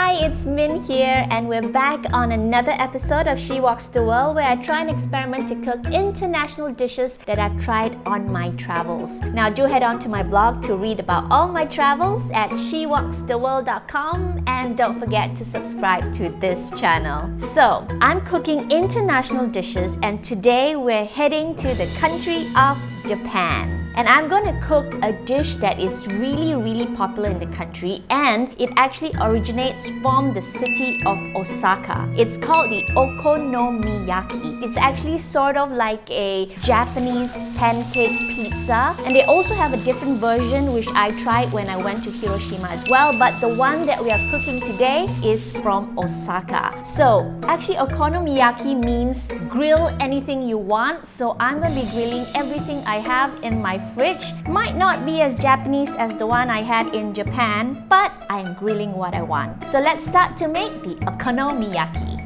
Hi, it's Min here, and we're back on another episode of She Walks the World, where I try and experiment to cook international dishes that I've tried on my travels. Now do head on to my blog to read about all my travels at shewalkstheworld.com, and don't forget to subscribe to this channel. So, I'm cooking international dishes, and today we're heading to the country of Japan. And I'm going to cook a dish that is really popular in the country, and it actually originates from the city of Osaka. It's called the Okonomiyaki. It's actually sort of like a Japanese pancake pizza, and they also have a different version which I tried when I went to Hiroshima as well, but the one that we are cooking today is from Osaka. So actually okonomiyaki means grill anything you want, so I'm going to be grilling everything I have in my fridge. Might not be as Japanese as the one I had in Japan, but I'm grilling what I want. So let's start to make the okonomiyaki.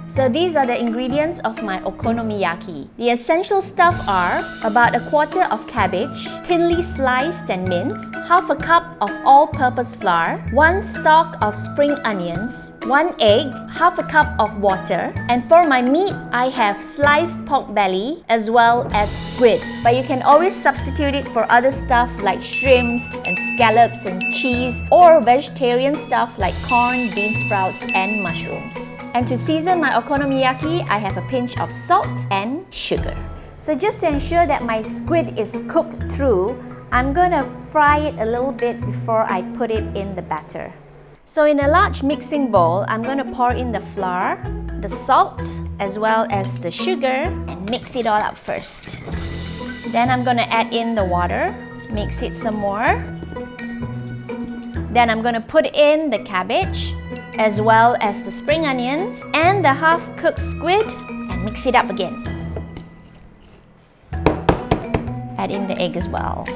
So these are the ingredients of my okonomiyaki. The essential stuff are about a quarter of cabbage, thinly sliced and minced, half a cup of all-purpose flour, 1 stalk of spring onions, 1 egg, half a cup of water, and for my meat, I have sliced pork belly as well as squid. But you can always substitute it for other stuff like shrimps and scallops and cheese, or vegetarian stuff like corn, bean sprouts, and mushrooms. And to season my okonomiyaki, I have a pinch of salt and sugar. So just to ensure that my squid is cooked through, I'm gonna fry it a little bit before I put it in the batter. So in a large mixing bowl, I'm gonna pour in the flour, the salt, as well as the sugar, and mix it all up first. Then I'm gonna add in the water, mix it some more. Then I'm gonna put in the cabbage, as well as the spring onions and the half-cooked squid, and mix it up again. Add in the egg as well.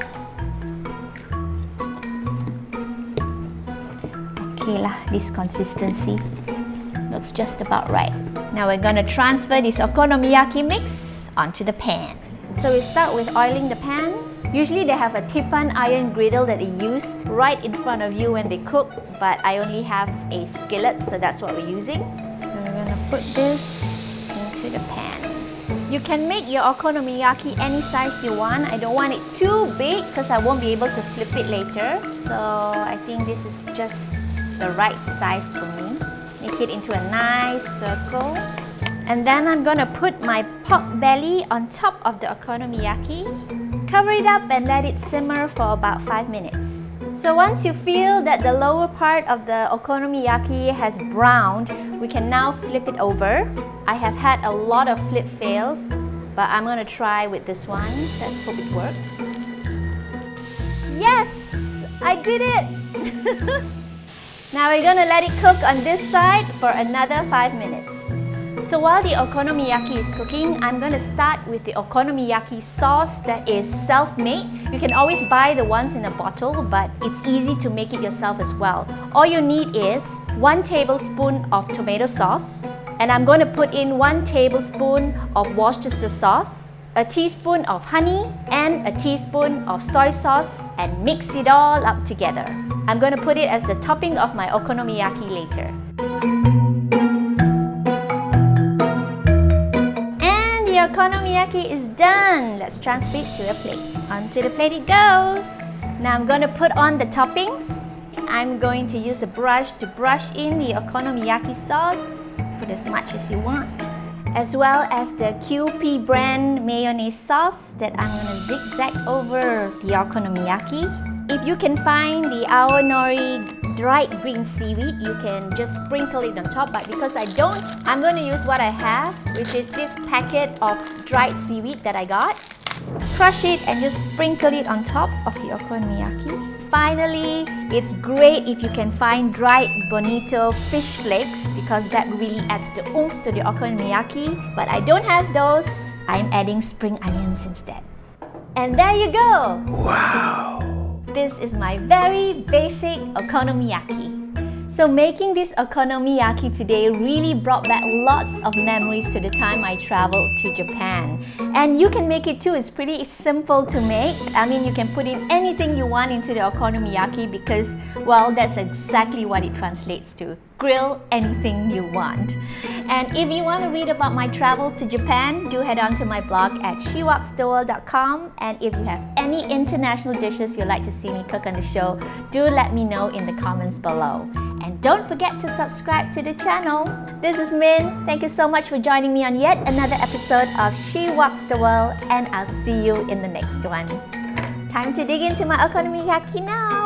Okay lah, this consistency looks just about right. Now we're gonna transfer this okonomiyaki mix onto the pan. So we start with oiling the pan. Usually they have a tippan iron griddle that they use right in front of you when they cook, but I only have a skillet, so that's what we're using. So we're gonna put this into the pan. You can make your okonomiyaki any size you want. I don't want it too big because I won't be able to flip it later. So I think this is just the right size for me. Make it into a nice circle. And then I'm gonna put my pork belly on top of the okonomiyaki. Cover it up and let it simmer for about 5 minutes. So once you feel that the lower part of the okonomiyaki has browned, we can now flip it over. I have had a lot of flip fails, but I'm gonna try with this one. Let's hope it works. Yes! I did it! Now we're gonna let it cook on this side for another 5 minutes. So while the okonomiyaki is cooking, I'm going to start with the okonomiyaki sauce that is self-made. You can always buy the ones in a bottle, but it's easy to make it yourself as well. All you need is 1 tablespoon of tomato sauce, and I'm going to put in 1 tablespoon of Worcestershire sauce, a teaspoon of honey, and a teaspoon of soy sauce, and mix it all up together. I'm going to put it as the topping of my okonomiyaki later. Okonomiyaki is done. Let's transfer it to a plate. Onto the plate it goes. Now I'm going to put on the toppings. I'm going to use a brush to brush in the okonomiyaki sauce. Put as much as you want. As well as the QP brand mayonnaise sauce that I'm going to zigzag over the okonomiyaki. If you can find the aonori dried green seaweed, you can just sprinkle it on top, but because I don't, I'm going to use what I have, which is this packet of dried seaweed that I got. Crush it and just sprinkle it on top of the okonomiyaki. Finally, it's great if you can find dried bonito fish flakes, because that really adds the oomph to the okonomiyaki, but I don't have those. I'm adding spring onions instead. And there you go! Wow! This is my very basic okonomiyaki. So making this okonomiyaki today really brought back lots of memories to the time I traveled to Japan. And you can make it too, it's pretty simple to make. I mean, you can put in anything you want into the okonomiyaki because, well, that's exactly what it translates to. Grill anything you want. And if you want to read about my travels to Japan, do head on to my blog at shewalkstheworld.com. And if you have any international dishes you'd like to see me cook on the show, do let me know in the comments below. And don't forget to subscribe to the channel. This is Min. Thank you so much for joining me on yet another episode of She Walks the World, and I'll see you in the next one. Time to dig into my okonomiyaki now.